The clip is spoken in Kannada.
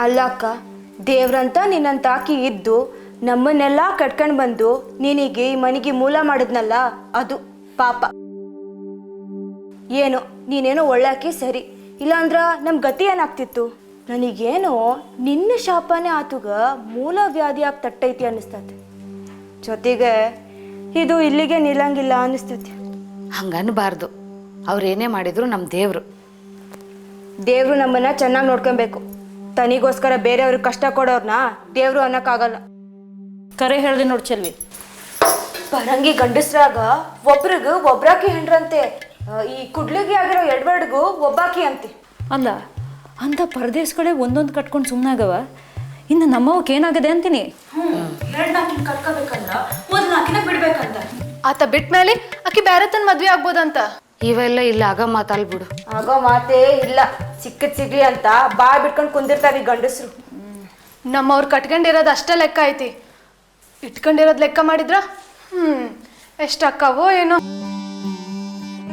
ಅಲ್ಲ ಅಕ್ಕ, ದೇವ್ರಂತ ನಿನ್ನಂತ ಆಕಿ ಇದ್ದು ನಮ್ಮನ್ನೆಲ್ಲ ಕಟ್ಕೊಂಡು ಬಂದು ನೀನಿಗೆ ಈ ಮನೆಗೆ ಮೂಲ ಮಾಡಿದ್ನಲ್ಲ, ಅದು ಪಾಪ. ಏನೋ ನೀನೇನೋ ಒಳ್ಳೆಕಿ ಸರಿ, ಇಲ್ಲಾಂದ್ರ ನಮ್ಮ ಗತಿ ಏನಾಗ್ತಿತ್ತು? ನನಗೇನೋ ನಿನ್ನ ಶಾಪನೇ ಆತುಗ ಮೂಲ ವ್ಯಾಧಿಯಾಗಿ ತಟ್ಟೈತಿ ಅನ್ನಿಸ್ತೈತಿ. ಜೊತೆಗೆ ಇದು ಇಲ್ಲಿಗೆ ನಿಲ್ಲಂಗಿಲ್ಲ ಅನ್ನಿಸ್ತೈತಿ. ಹಂಗನ್ಬಾರ್ದು. ಅವ್ರೇನೇ ಮಾಡಿದ್ರು ನಮ್ಮ ದೇವ್ರು ನಮ್ಮನ್ನ ಚೆನ್ನಾಗಿ ನೋಡ್ಕೊಬೇಕು. ತನಿಗೋಸ್ಕರ ಬೇರೆಯವ್ರಿಗೆ ಕಷ್ಟ ಕೊಡೋರ್ನ ದೇವ್ರು ಅನ್ನಕ್ಕಾಗಲ್ಲ. ಕರೆ ಹೇಳ್ದೆ ನೋಡಿ ಚೆಲ್ವಿ. ಪರಂಗಿ ಗಂಡಸ್ರಾಗ ಒಬ್ರಿಗೂ ಒಬ್ರಾಕಿ ಹೆಂಡ್ರಂತೆ, ಈ ಕುಡ್ಲಿಗೆ ಆಗಿರೋ ಎಡ್ವರ್ಡ್ಗೂ ಒಬ್ಬಾಕಿ ಅಂತಿ. ಅಲ್ಲ, ಅಂಥ ಪರದೇಶ ಕಡೆ ಒಂದೊಂದು ಕಟ್ಕೊಂಡು ಸುಮ್ಮನಾಗವ. ಇನ್ನು ನಮ್ಮವಕ್ಕೆ ಏನಾಗದೆ ಅಂತೀನಿ. ಕಟ್ಕೋಬೇಕಂದ್ರ ಮೊದಲು ಬಿಡ್ಬೇಕಂತ. ಆತ ಬಿಟ್ಟ ಮೇಲೆ ಆಕಿ ಬ್ಯಾರತನ್ ಮದ್ವೆ ಆಗ್ಬೋದಂತ. ಇವೆಲ್ಲ ಇಲ್ಲ ಆಗ ಮಾತಲ್ ಬಿಡು. ಆಗೋ ಮಾತೇ ಇಲ್ಲ. ಸಿಕ್ಕದ್ ಸಿಗ್ಲಿ ಅಂತ ಬಾಯ್ ಬಿಟ್ಕೊಂಡು ಕುಂದಿರ್ತಾರ ಈ ಗಂಡಸ್ರು. ನಮ್ಮವ್ರು ಕಟ್ಕೊಂಡಿರೋದು ಅಷ್ಟೇ ಲೆಕ್ಕ ಐತಿ. ಇಟ್ಕೊಂಡಿರೋದು ಲೆಕ್ಕ ಮಾಡಿದ್ರ ಎಷ್ಟಾಕ್ಕವೋ ಏನೋ.